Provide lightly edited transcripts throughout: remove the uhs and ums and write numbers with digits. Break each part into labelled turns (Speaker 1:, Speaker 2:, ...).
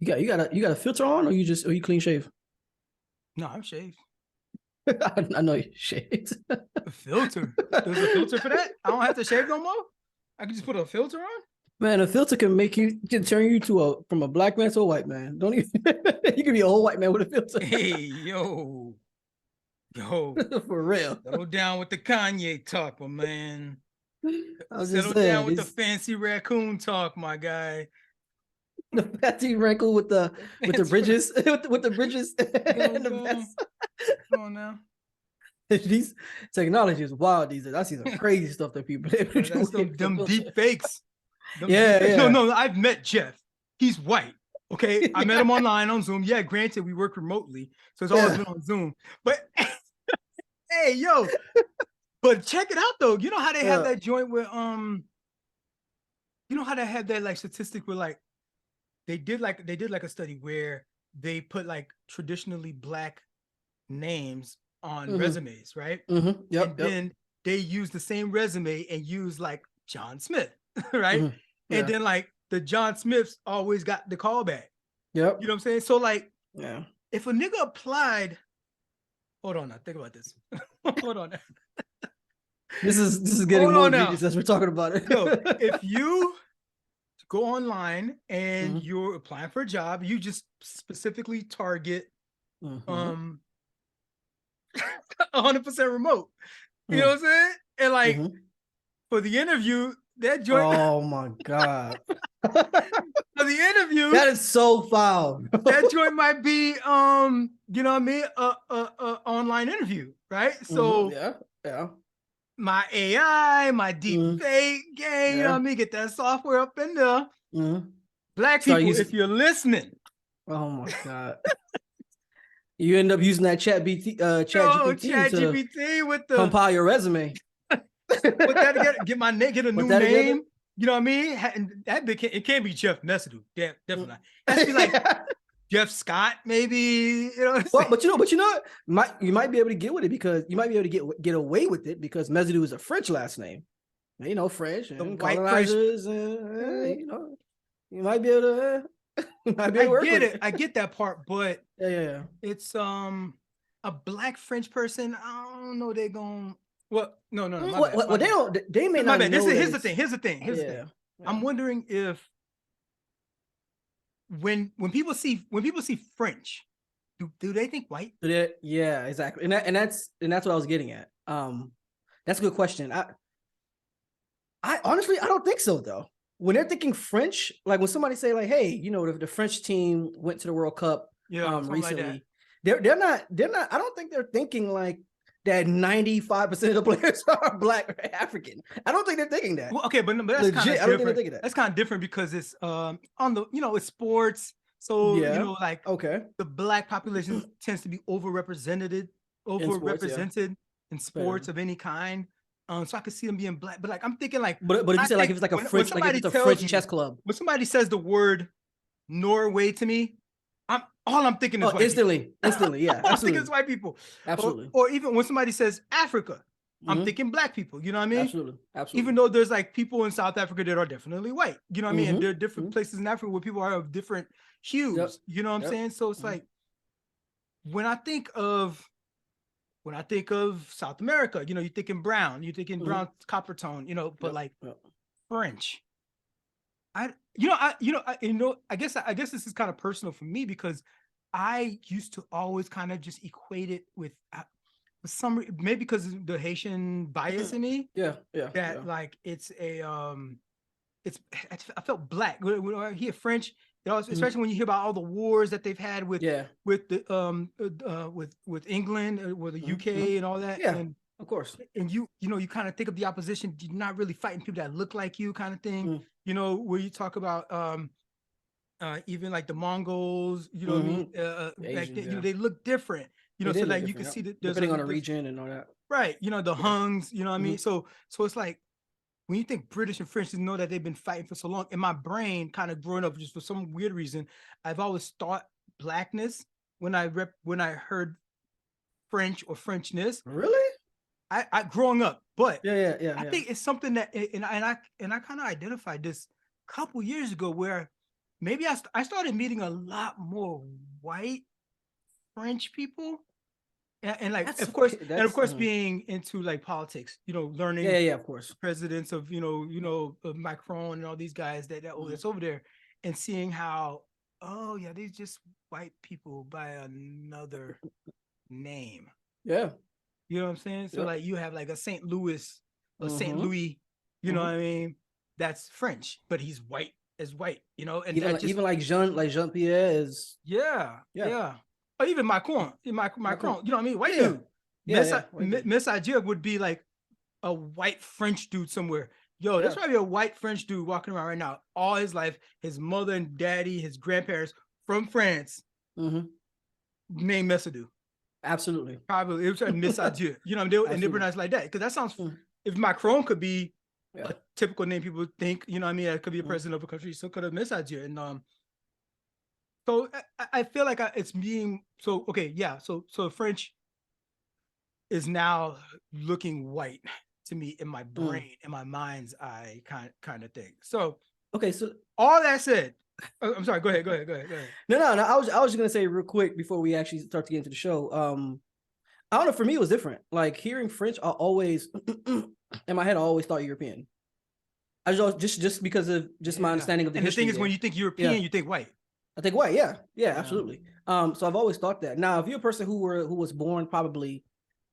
Speaker 1: You got a filter on, or you clean shave?
Speaker 2: No, I'm shaved.
Speaker 1: I know you shaved.
Speaker 2: A filter. There's a filter for that. I don't have to shave no more. I can just put a filter on.
Speaker 1: Man, a filter can turn you to a from a black man to a white man. Don't even you can be a whole white man with a filter.
Speaker 2: Hey, yo,
Speaker 1: For real.
Speaker 2: settle down with the Kanye talk, my man.
Speaker 1: I was just
Speaker 2: Settle down
Speaker 1: saying,
Speaker 2: with the
Speaker 1: these
Speaker 2: fancy raccoon talk, my guy.
Speaker 1: the fatty wrinkle with the
Speaker 2: Fancy
Speaker 1: bridges with the bridges
Speaker 2: Yo,
Speaker 1: and the
Speaker 2: go,
Speaker 1: vest.
Speaker 2: come on now.
Speaker 1: These technology is wild these days. I see some crazy stuff that people able to do
Speaker 2: That's
Speaker 1: with the
Speaker 2: them
Speaker 1: filter.
Speaker 2: deep fakes. Them deep
Speaker 1: Yeah,
Speaker 2: fakes. No,
Speaker 1: yeah.
Speaker 2: no, I've met Jeff. He's white. Okay. I met him online on Zoom. Yeah, granted, we work remotely. So it's always
Speaker 1: Yeah.
Speaker 2: been on Zoom. But hey, yo, but check it out though. You know how they have that joint where you know how they have that like statistic where like they did like a study where they put like traditionally black names on
Speaker 1: Mm-hmm.
Speaker 2: resumes, right?
Speaker 1: Mm-hmm.
Speaker 2: And
Speaker 1: Yep, yep.
Speaker 2: then they use the same resume and use like John Smith, right?
Speaker 1: Mm-hmm.
Speaker 2: And
Speaker 1: Yeah.
Speaker 2: then like the John Smiths always got the callback.
Speaker 1: Yep.
Speaker 2: You know what I'm saying? So like
Speaker 1: Yeah.
Speaker 2: if a nigga applied, hold on now, think about this. Hold on now.
Speaker 1: This is getting
Speaker 2: Hold
Speaker 1: more
Speaker 2: on now.
Speaker 1: egregious as we're talking about
Speaker 2: Yo,
Speaker 1: it.
Speaker 2: if you go online and
Speaker 1: Mm-hmm.
Speaker 2: you're applying for a job, you just specifically target
Speaker 1: Mm-hmm.
Speaker 2: 100% remote. You know what I'm saying? And like
Speaker 1: Mm-hmm.
Speaker 2: for the interview, that joint
Speaker 1: Oh my God.
Speaker 2: for the interview,
Speaker 1: That is so foul.
Speaker 2: that joint might be you know what I mean, online interview, right?
Speaker 1: Mm-hmm.
Speaker 2: So
Speaker 1: Yeah. Yeah.
Speaker 2: my AI, my deep
Speaker 1: Mm-hmm.
Speaker 2: fake game, you know what
Speaker 1: Yeah.
Speaker 2: I mean, get that software up in there.
Speaker 1: Mm-hmm.
Speaker 2: Black
Speaker 1: Start
Speaker 2: people, if
Speaker 1: using.
Speaker 2: you're listening,
Speaker 1: Oh my God. You end up using that chat
Speaker 2: yo,
Speaker 1: GPT
Speaker 2: Chat
Speaker 1: to
Speaker 2: GPT with the
Speaker 1: compile your resume.
Speaker 2: put that together, get my name, get a
Speaker 1: Put
Speaker 2: new
Speaker 1: that together.
Speaker 2: name. You know what I mean? And that big, it can't be Jeff Messidou. Yeah, definitely not. It has to be like
Speaker 1: Mm.
Speaker 2: Jeff Scott, maybe. You know what I'm
Speaker 1: Well,
Speaker 2: saying?
Speaker 1: but you know what? You might be able to get with it because you might be able to get away with it because Mesidou is a French last name. You know, French
Speaker 2: The
Speaker 1: and
Speaker 2: white French.
Speaker 1: colonizers, you know, you might be able to you might be able
Speaker 2: I
Speaker 1: to work
Speaker 2: get
Speaker 1: with
Speaker 2: it.
Speaker 1: it.
Speaker 2: I get that part, but
Speaker 1: Yeah, yeah, yeah.
Speaker 2: it's a black French person. I don't know. They going well. No, no, no. My bad.
Speaker 1: Well,
Speaker 2: My
Speaker 1: they
Speaker 2: bad.
Speaker 1: don't. They may
Speaker 2: My
Speaker 1: not
Speaker 2: bad.
Speaker 1: know that
Speaker 2: Here's the thing.
Speaker 1: it's.
Speaker 2: Here's the thing. Here's the thing.
Speaker 1: Yeah, yeah.
Speaker 2: I'm wondering if when people see French, do they think white?
Speaker 1: Yeah, exactly. And that's what I was getting at. That's a good question. I honestly I don't think so though. When they're thinking French, like when somebody say like, "Hey, you know, the French team went to the World Cup
Speaker 2: Yeah, something like that.
Speaker 1: recently," they're not. I don't think they're thinking like that. 95% of the players are black or African. I don't think they're thinking that.
Speaker 2: Well, okay, but that's kind
Speaker 1: Legit,
Speaker 2: of
Speaker 1: I don't think they're
Speaker 2: different.
Speaker 1: thinking that.
Speaker 2: That's kind of different because it's on the it's sports. So
Speaker 1: Yeah.
Speaker 2: like
Speaker 1: Okay.
Speaker 2: the black population tends to be
Speaker 1: In sports, yeah.
Speaker 2: overrepresented in
Speaker 1: Fair.
Speaker 2: sports of any kind. So I could see them being black, but like I'm thinking like
Speaker 1: But if you
Speaker 2: I
Speaker 1: say like
Speaker 2: think
Speaker 1: if it's like a
Speaker 2: when
Speaker 1: French, like if
Speaker 2: somebody
Speaker 1: it's a
Speaker 2: tells
Speaker 1: French
Speaker 2: me
Speaker 1: chess club,
Speaker 2: when somebody says the word Norway to me, I'm thinking is
Speaker 1: oh,
Speaker 2: white people.
Speaker 1: instantly, yeah,
Speaker 2: All I'm thinking is
Speaker 1: absolutely,
Speaker 2: white people.
Speaker 1: absolutely,
Speaker 2: Or even when somebody says Africa, I'm
Speaker 1: mm-hmm.
Speaker 2: thinking black people. You know what I mean?
Speaker 1: Absolutely,
Speaker 2: Even
Speaker 1: absolutely,
Speaker 2: though there's like people in South Africa that are definitely white, you know what I mean? And
Speaker 1: mm-hmm.
Speaker 2: there are different
Speaker 1: Mm-hmm.
Speaker 2: places in Africa where people are of different
Speaker 1: Yep,
Speaker 2: hues, you know what I'm
Speaker 1: yep,
Speaker 2: saying? So it's
Speaker 1: mm-hmm.
Speaker 2: like when I think of South America, you're thinking brown, you're thinking
Speaker 1: Mm-hmm.
Speaker 2: brown copper tone, but
Speaker 1: Yep,
Speaker 2: like
Speaker 1: yep.
Speaker 2: French. I guess this is kind of personal for me because I used to always kind of just equate it with maybe because of the Haitian bias in me
Speaker 1: Yeah, yeah,
Speaker 2: that
Speaker 1: yeah.
Speaker 2: like it's I felt black when I hear French,
Speaker 1: Mm-hmm.
Speaker 2: especially when you hear about all the wars that they've had
Speaker 1: Yeah,
Speaker 2: with the with England or the
Speaker 1: mm-hmm.
Speaker 2: UK and all that,
Speaker 1: Yeah, of course.
Speaker 2: and you kind of think of the opposition, you're not really fighting people that look like you, kind of thing.
Speaker 1: Mm-hmm.
Speaker 2: Where you talk about even like the Mongols, you know what I mean?
Speaker 1: The
Speaker 2: Like
Speaker 1: Asians, yeah,
Speaker 2: they look different,
Speaker 1: they
Speaker 2: so
Speaker 1: did look
Speaker 2: that you can
Speaker 1: different. Yep.
Speaker 2: see that there's
Speaker 1: Depending on the region and all that.
Speaker 2: right, the
Speaker 1: Yeah.
Speaker 2: Huns, you know what I
Speaker 1: Mm-hmm.
Speaker 2: mean? So it's like when you think British and French, you know that they've been fighting for so long. In my brain, kind of growing up, just for some weird reason, I've always thought blackness when I heard French or Frenchness.
Speaker 1: Really?
Speaker 2: I growing up, but
Speaker 1: Yeah, yeah, yeah,
Speaker 2: I
Speaker 1: yeah.
Speaker 2: think it's something that and I kind of identified this a couple years ago where maybe I started meeting a lot more white French people. And like,
Speaker 1: That's
Speaker 2: of
Speaker 1: that's
Speaker 2: course, being into like politics, learning
Speaker 1: yeah, of course.
Speaker 2: presidents of, of Macron and all these guys that's over there, and seeing how, oh yeah, these just white people by another name.
Speaker 1: Yeah.
Speaker 2: You know what I'm saying? So
Speaker 1: Yep.
Speaker 2: like you have like a St. Louis or St.
Speaker 1: Mm-hmm.
Speaker 2: Louis, you know what I mean? That's French, but he's white as white, and
Speaker 1: Even
Speaker 2: that
Speaker 1: like,
Speaker 2: just,
Speaker 1: even like Jean Pierre is
Speaker 2: yeah,
Speaker 1: yeah.
Speaker 2: yeah. Or even Macron,
Speaker 1: Macron.
Speaker 2: you know what I mean? White
Speaker 1: Yeah.
Speaker 2: dude.
Speaker 1: Yeah. Right there.
Speaker 2: Messager would be like a white French dude somewhere. Yo, there's
Speaker 1: Yeah.
Speaker 2: probably a white French dude walking around right now. All his life, his mother and daddy, his grandparents from France,
Speaker 1: Mm-hmm.
Speaker 2: named Messidou.
Speaker 1: Absolutely.
Speaker 2: Probably it was a Messager. You know, and they
Speaker 1: Absolutely.
Speaker 2: pronounce like that because that sounds.
Speaker 1: Mm.
Speaker 2: If Macron could be
Speaker 1: Yeah.
Speaker 2: a typical name, people think, you know what I mean, that could be a
Speaker 1: Mm.
Speaker 2: president of a country, so could have Messager. And so I feel like it's being so okay, yeah. So French is now looking white to me in my brain, in my mind's eye, kind of thing. So
Speaker 1: okay, so
Speaker 2: all that said, I'm sorry. Go ahead.
Speaker 1: No. I was just gonna say real quick before we actually start to get into the show. I don't know. For me, it was different. Like hearing French, I always in my head, I always thought European. I just because of just my understanding of the
Speaker 2: and
Speaker 1: history.
Speaker 2: The thing is, when you think European, you think white.
Speaker 1: I think white. Yeah, absolutely. So I've always thought that. Now, if you're a person who was born probably,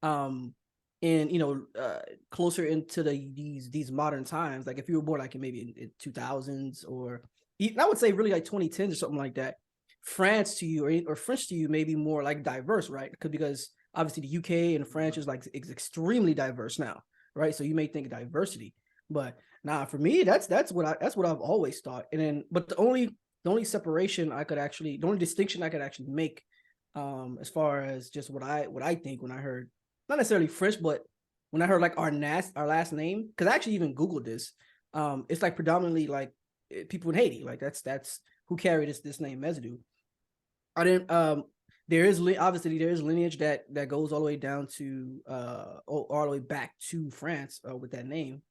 Speaker 1: in closer into these modern times, like if you were born like maybe in 2000s or I would say really like 2010s or something like that, France to you or French to you may be more like diverse, right? Because obviously the UK and French is like extremely diverse now, right? So you may think diversity, but nah, for me that's what I've always thought. And then, but the only distinction I could actually make, as far as just what I think when I heard not necessarily French, but when I heard like our last name, because I actually even Googled this, it's like predominantly like people in Haiti, like that's who carry this name Mesdu. I didn't there is lineage that goes all the way down to all the way back to France with that name.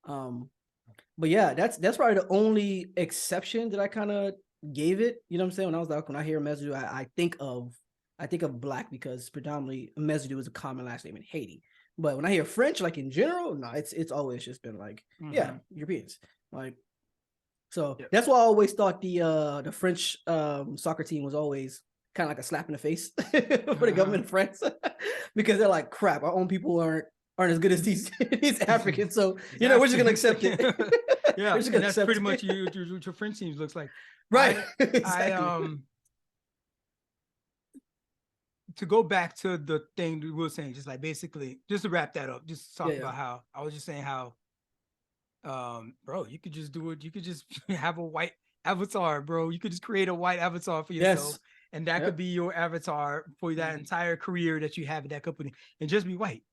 Speaker 1: But yeah, that's probably the only exception that I kind of gave it. You know what I'm saying? When I hear Mesdu, I think of black because predominantly Mesdu is a common last name in Haiti. But when I hear French, like in general, no, it's always just been like, yeah, Europeans. Like, so that's why I always thought the French soccer team was always kind of like a slap in the face for the government of France because they're like, crap, our own people aren't as good as these Africans. So we're just gonna accept it.
Speaker 2: Yeah, and that's pretty much what your French teams looks like,
Speaker 1: right?
Speaker 2: Exactly. To go back to the thing we were saying, just like basically, just to wrap that up, just talk about how I was just saying how, bro, you could just do it. You could just have a white avatar, bro. You could just create a white avatar for yourself, and that could be your avatar for that entire career that you have at that company, and just be white,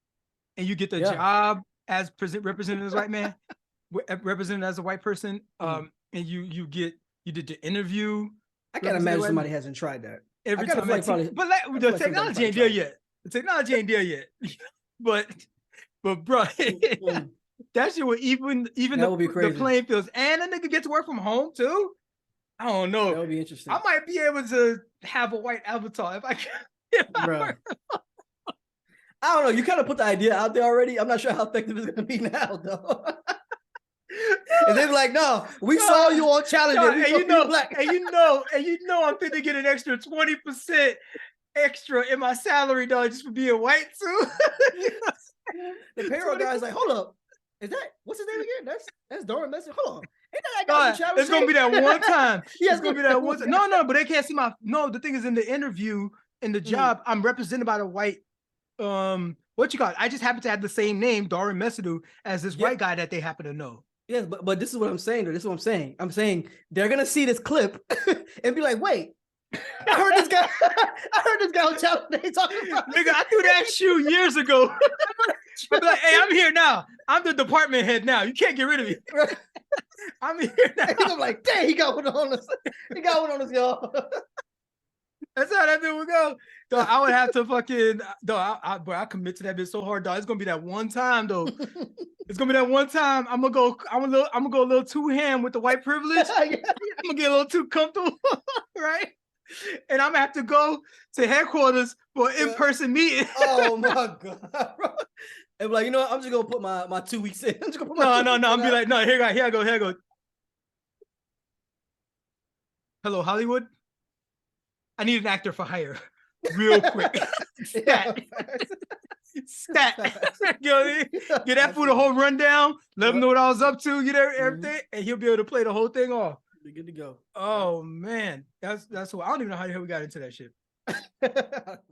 Speaker 2: and you get the job as represented as white man, represented as a white person, and you did the interview.
Speaker 1: I can't imagine somebody hasn't tried that.
Speaker 2: Every time, but the technology ain't there yet. The technology ain't there yet. but bro, that shit would even
Speaker 1: that would be crazy.
Speaker 2: The playing fields, and a nigga get to work from home too. I don't know.
Speaker 1: That would be interesting.
Speaker 2: I might be able to have a white avatar if I can.
Speaker 1: Bro. I don't know. You kind of put the idea out there already. I'm not sure how effective it's going to be now, though. And they're like, no, we saw you on Challenger.
Speaker 2: And you know, I'm finna get an extra 20% extra in my salary, dog, just for being white too.
Speaker 1: The payroll guy's like, hold up, what's his name again? That's Darwin Messer. Hold on, ain't that guy on Challenger?
Speaker 2: It's gonna be that one time. It's gonna be that one time. No, but they can't see my. No, the thing is, in the interview, in the job, I'm represented by the white. What you call it? I just happen to have the same name, Darwin Messidou, as this white guy that they happen to know.
Speaker 1: Yes, but this is what I'm saying. This is what I'm saying. I'm saying they're gonna see this clip and be like, "Wait, I heard this guy. I heard this guy on Challenger talking about."
Speaker 2: Nigga, I threw that shoe years ago. I'm like, hey, I'm here now. I'm the department head now. You can't get rid of me. I'm here now.
Speaker 1: I'm like, dang, he got one on us. He got one on us, y'all.
Speaker 2: That's how that bit would go. Dog, I would have to fucking, dog, I commit to that bit so hard, dog. It's gonna be that one time, though. It's gonna be that one time. I'm gonna go a little too ham with the white privilege. I'm gonna get a little too comfortable, right? And I'm gonna have to go to headquarters for an in-person meeting.
Speaker 1: Oh my god, bro. And like, you know what? I'm just gonna put my 2 weeks in. I'm just gonna put my
Speaker 2: No,
Speaker 1: 2
Speaker 2: no,
Speaker 1: weeks
Speaker 2: no.
Speaker 1: in
Speaker 2: I'm be
Speaker 1: now.
Speaker 2: like, no, here I go. Hello, Hollywood. I need an actor for hire, real quick.
Speaker 1: Yeah,
Speaker 2: Stat,
Speaker 1: facts.
Speaker 2: stat.
Speaker 1: Facts.
Speaker 2: You know what I mean? Get that fool the
Speaker 1: Absolutely.
Speaker 2: whole rundown. Let him
Speaker 1: Yep.
Speaker 2: know what I was up to. Get
Speaker 1: Mhm.
Speaker 2: everything, and he'll be able to play the whole thing off.
Speaker 1: Be good to go.
Speaker 2: Oh man, that's what I don't even know how the hell we got into that shit.
Speaker 1: Yep.